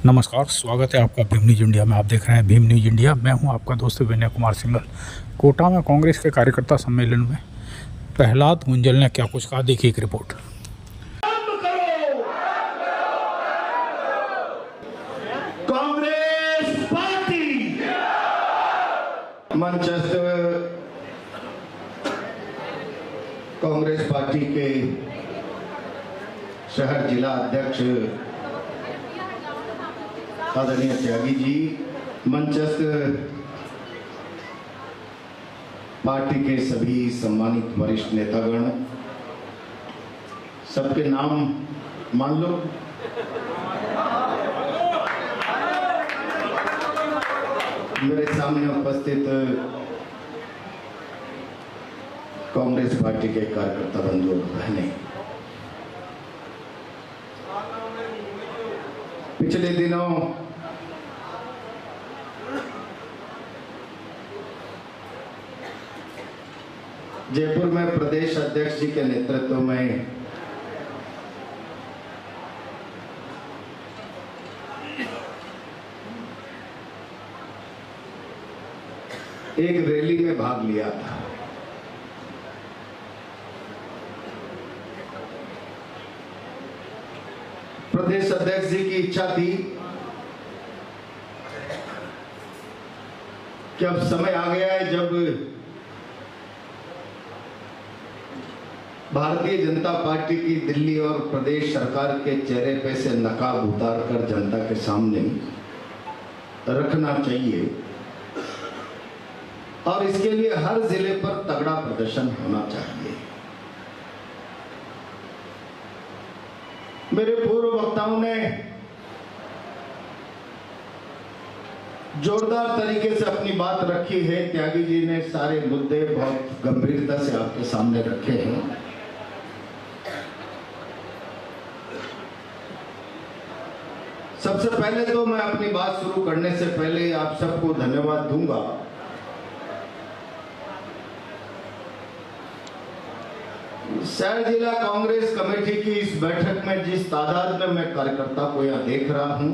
नमस्कार, स्वागत है आपका भीम न्यूज इंडिया में। आप देख रहे हैं भीम न्यूज इंडिया। मैं हूं आपका दोस्त विनय कुमार सिंघल। कोटा में कांग्रेस के कार्यकर्ता सम्मेलन में प्रहलाद गुंजल ने क्या कुछ कहा, देखिए एक रिपोर्ट। कांग्रेस पार्टी मंचस्थ कांग्रेस पार्टी के शहर जिला अध्यक्ष आदरणीय त्यागी जी, मंचस्थ पार्टी के सभी सम्मानित वरिष्ठ नेतागण, सबके नाम मान लो। मेरे सामने उपस्थित कांग्रेस पार्टी के कार्यकर्ता बंधु और बहनें, पिछले दिनों जयपुर में प्रदेश अध्यक्ष जी के नेतृत्व में एक रैली में भाग लिया था। प्रदेश अध्यक्ष जी की इच्छा थी कि अब समय आ गया है जब भारतीय जनता पार्टी की दिल्ली और प्रदेश सरकार के चेहरे पे से नकाब उतारकर जनता के सामने रखना चाहिए और इसके लिए हर जिले पर तगड़ा प्रदर्शन होना चाहिए। मेरे पूर्व वक्ताओं ने जोरदार तरीके से अपनी बात रखी है। त्यागी जी ने सारे मुद्दे बहुत गंभीरता से आपके सामने रखे हैं। सबसे पहले तो मैं अपनी बात शुरू करने से पहले आप सबको धन्यवाद दूंगा। शहर जिला कांग्रेस कमेटी की इस बैठक में जिस तादाद में मैं कार्यकर्ता को यहां देख रहा हूं,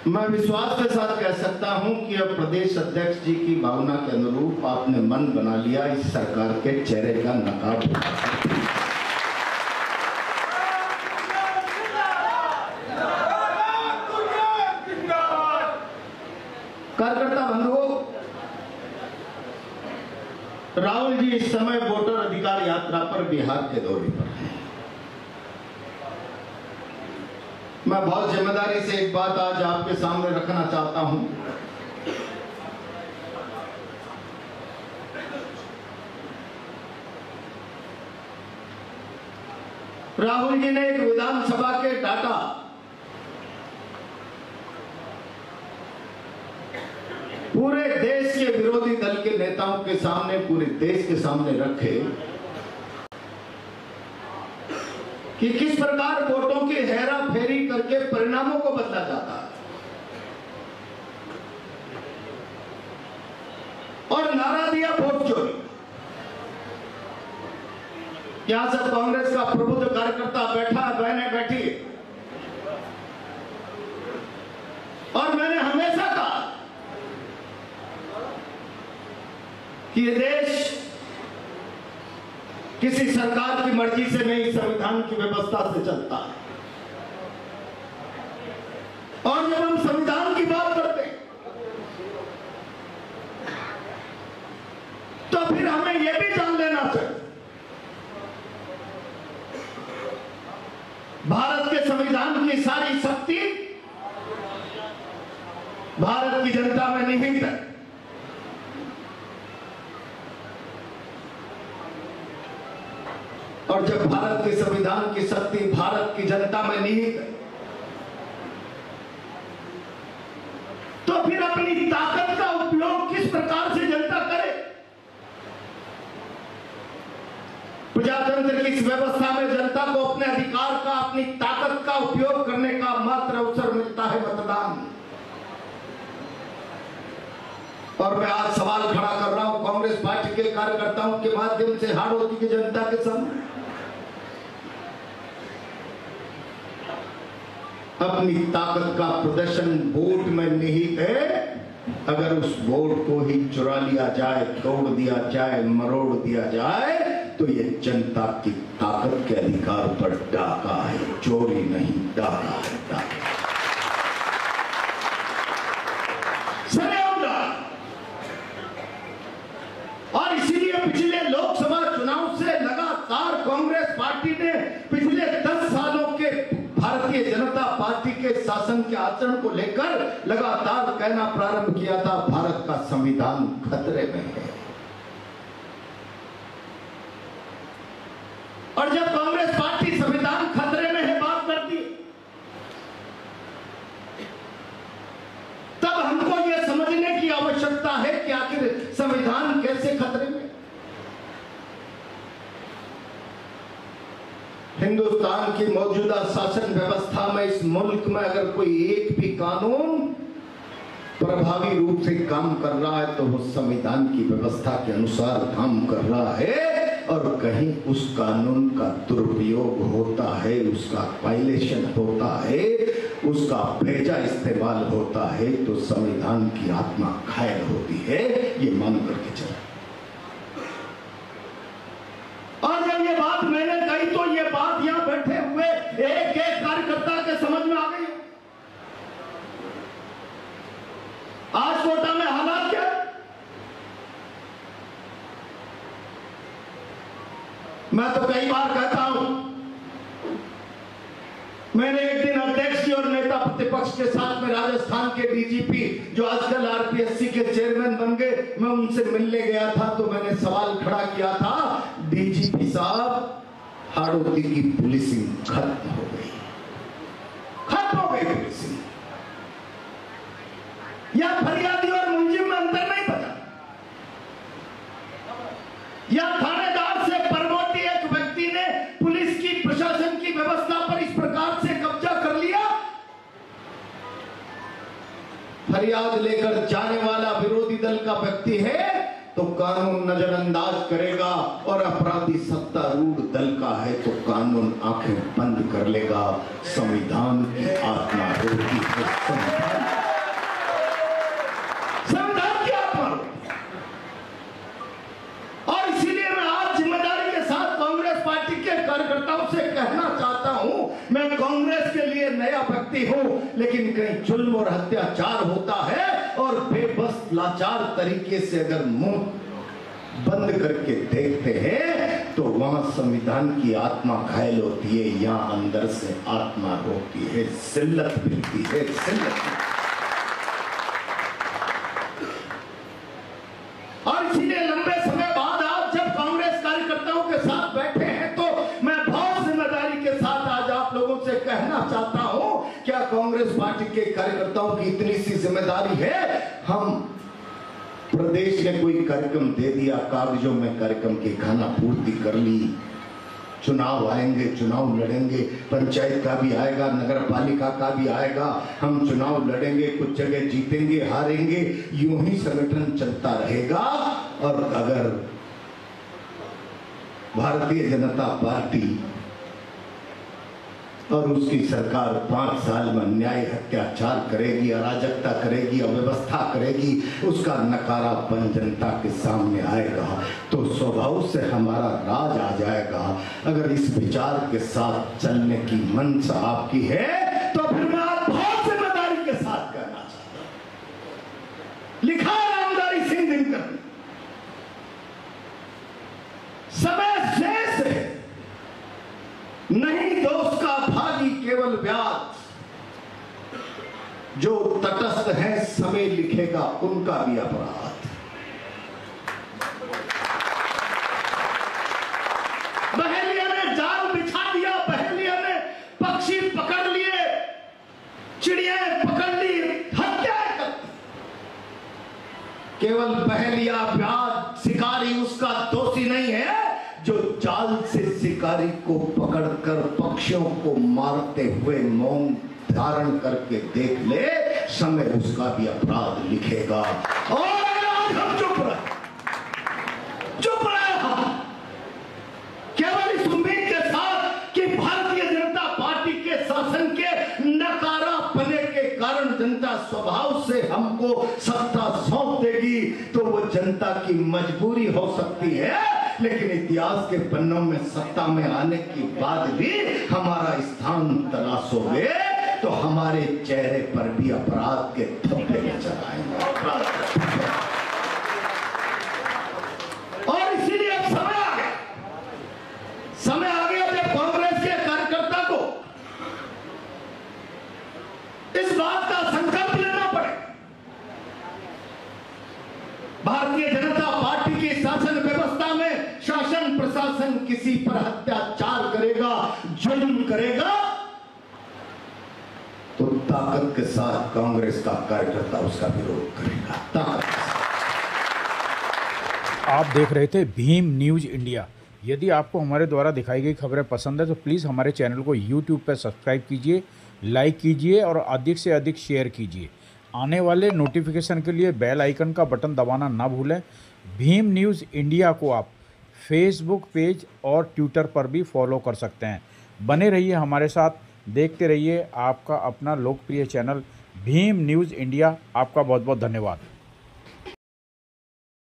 मैं विश्वास के साथ कह सकता हूं कि अब प्रदेश अध्यक्ष जी की भावना के अनुरूप आपने मन बना लिया इस सरकार के चेहरे का नकाब। कार्यकर्ता बंधुओं, राहुल जी इस समय वोटर अधिकार यात्रा पर बिहार के दौरे पर हैं। मैं बहुत जिम्मेदारी से एक बात आज आपके सामने रखना चाहता हूं। राहुल जी ने एक विधानसभा के डाटा पूरे देश के विरोधी दल के नेताओं के सामने, पूरे देश के सामने रखे कि किस प्रकार वोटों की हेरा फेरी करके परिणामों को बदला जाता है और नारा दिया वोट चोरी। यहां सब कांग्रेस का प्रबुद्ध कार्यकर्ता बैठा, बहनें बैठी, और मैंने हमेशा कहा कि ये देश किसी सरकार की मर्जी से नहीं, संविधान की व्यवस्था से चलता है। और जब हम संविधान की बात करते हैं तो फिर हमें यह भी जान लेना चाहिए, भारत के संविधान की सारी शक्ति भारत की जनता में निहित है। और जब भारत के संविधान की शक्ति भारत की जनता में निहित है, तो फिर अपनी ताकत का उपयोग किस प्रकार से जनता करे। प्रजातंत्र की इस व्यवस्था में जनता को अपने अधिकार का, अपनी ताकत का उपयोग करने का मात्र अवसर मिलता है मतदान। और मैं आज सवाल खड़ा कर रहा हूं कांग्रेस पार्टी के कार्यकर्ताओं के माध्यम से हाड़ौती की जनता के सामने। अपनी ताकत का प्रदर्शन वोट में निहित है। अगर उस वोट को ही चुरा लिया जाए, तोड़ दिया जाए, मरोड़ दिया जाए, तो ये जनता की ताकत के अधिकार पर डाका है, चोरी नहीं, डाका है, डाका। और इसीलिए पिछले लोकसभा चुनाव से लगातार कांग्रेस पार्टी ने पिछले 10 सालों के भारतीय जनता पार्टी के शासन के आचरण को लेकर लगातार कहना प्रारंभ किया था, भारत का संविधान खतरे में है। और जब कांग्रेस पार्टी संविधान खतरे में है बात करती, तब हमको यह समझने की आवश्यकता है कि आखिर संविधान कैसे खतरे में। हिंदुस्तान की मौजूदा शासन व्यवस्था में इस मुल्क में अगर कोई एक भी कानून प्रभावी रूप से काम कर रहा है तो वो संविधान की व्यवस्था के अनुसार काम कर रहा है, और कहीं उस कानून का दुरुपयोग होता है, उसका वायलेशन होता है, उसका भेजा इस्तेमाल होता है, तो संविधान की आत्मा घायल होती है, ये मान करके चला। और जब ये बात मैंने कही तो ये बात यहां बैठे हुए एक एक कार्यकर्ता के समझ में आ गई। आज कोटा में हालात क्या, मैं तो कई बार कहता हूं, मैंने एक दिन अध्यक्ष जी और नेता प्रतिपक्ष के साथ में राजस्थान के डीजीपी जो आजकल आरपीएससी के चेयरमैन बन गए, मैं उनसे मिलने गया था, तो मैंने सवाल खड़ा किया था, डीजीपी साहब, हाड़ौती की पुलिसिंग खत्म हो गई, खत्म हो गई पुलिसिंग, या फरियादी और मुंजिम में अंतर नहीं बचा, या थानेदार से परमोटी एक व्यक्ति ने पुलिस की प्रशासन की व्यवस्था पर इस प्रकार से कब्जा कर लिया, फरियाद लेकर जाने वाला विरोधी दल का व्यक्ति है तो कानून नजरअंदाज करेगा, और अपराधी सत्तारूढ़ दल का है तो कानून आंखें बंद कर लेगा। संविधान की आत्मा रोती है, संविधान की आत्मा रोती है। और इसीलिए मैं आज जिम्मेदारी के साथ कांग्रेस पार्टी के कार्यकर्ताओं से कहना चाहता हूं, मैं कांग्रेस के लिए नया व्यक्ति हूं, लेकिन कहीं जुल्म और अत्याचार होता है और बेबस लाचार तरीके से अगर मुंह बंद करके देखते हैं तो वहां संविधान की आत्मा घायल होती है, यहां अंदर से आत्मा रोती है, जिल्लत मिलती है, जिल्लत। और इसीलिए लंबे समय बाद आज जब कांग्रेस कार्यकर्ताओं के साथ बैठे हैं तो मैं बहुत जिम्मेदारी के साथ आज आप लोगों से कहना चाहता हूं, क्या कांग्रेस पार्टी के कार्यकर्ताओं की इतनी सी जिम्मेदारी है, हम प्रदेश ने कोई कार्यक्रम दे दिया, कागजों में कार्यक्रम की खाना पूर्ति कर ली, चुनाव आएंगे, चुनाव लड़ेंगे, पंचायत का भी आएगा, नगर पालिका का भी आएगा, हम चुनाव लड़ेंगे, कुछ जगह जीतेंगे, हारेंगे, यूं ही संगठन चलता रहेगा। और अगर भारतीय जनता पार्टी और उसकी सरकार 5 साल में अन्याय, अत्याचार करेगी, अराजकता करेगी, अव्यवस्था करेगी, उसका नकारापन जनता के सामने आएगा तो स्वभाव से हमारा राज आ जाएगा। अगर इस विचार के साथ चलने की मंशा आपकी है तो फिर मैं आप बहुत जिम्मेदारी के साथ कहना चाहता हूं, लिखा है रामधारी सिंह दिनकर, समय शेष है, नहीं दोस्त का भागी केवल ब्याज, जो तटस्थ है समय लिखेगा उनका भी अपराध। बहेलिया ने जाल बिछा दिया, बहेलिया ने पक्षी पकड़ लिए, चिड़िया पकड़ ली, हत्या कर दी। केवल बहेलिया, ब्याज, शिकारी उसका दोषी नहीं है जो जाल से शिकारी को पकड़कर पक्षियों को मारते हुए मौन धारण करके देख ले, समय उसका भी अपराध लिखेगा। और आज हम चुप रहे केवल इस उम्मीद के साथ कि भारतीय जनता पार्टी के शासन के नकारात्मक सत्ता सौंप देगी तो वो जनता की मजबूरी हो सकती है, लेकिन इतिहास के पन्नों में सत्ता में आने के बाद भी हमारा स्थान तलाशोगे तो हमारे चेहरे पर भी अपराध के धब्बे नजर आएंगे। और इसीलिए अब समय आ गया जब कांग्रेस के कार्यकर्ता को इस बात का संकल्प लेना पड़े, भारतीय जनता पार्टी की शासन व्यवस्था में शासन प्रशासन किसी पर अत्याचार करेगा, जुल्म करेगा, तो ताकत के साथ कांग्रेस का कार्यकर्ता उसका विरोध करेगा। ताकत। आप देख रहे थे भीम न्यूज़ इंडिया। यदि आपको हमारे द्वारा दिखाई गई खबरें पसंद है तो प्लीज़ हमारे चैनल को यूट्यूब पर सब्सक्राइब कीजिए, लाइक कीजिए और अधिक से अधिक शेयर कीजिए। आने वाले नोटिफिकेशन के लिए बेल आइकन का बटन दबाना ना भूलें। भीम न्यूज़ इंडिया को आप फेसबुक पेज और ट्विटर पर भी फॉलो कर सकते हैं। बने रहिए हमारे साथ, देखते रहिए आपका अपना लोकप्रिय चैनल भीम न्यूज़ इंडिया। आपका बहुत बहुत धन्यवाद।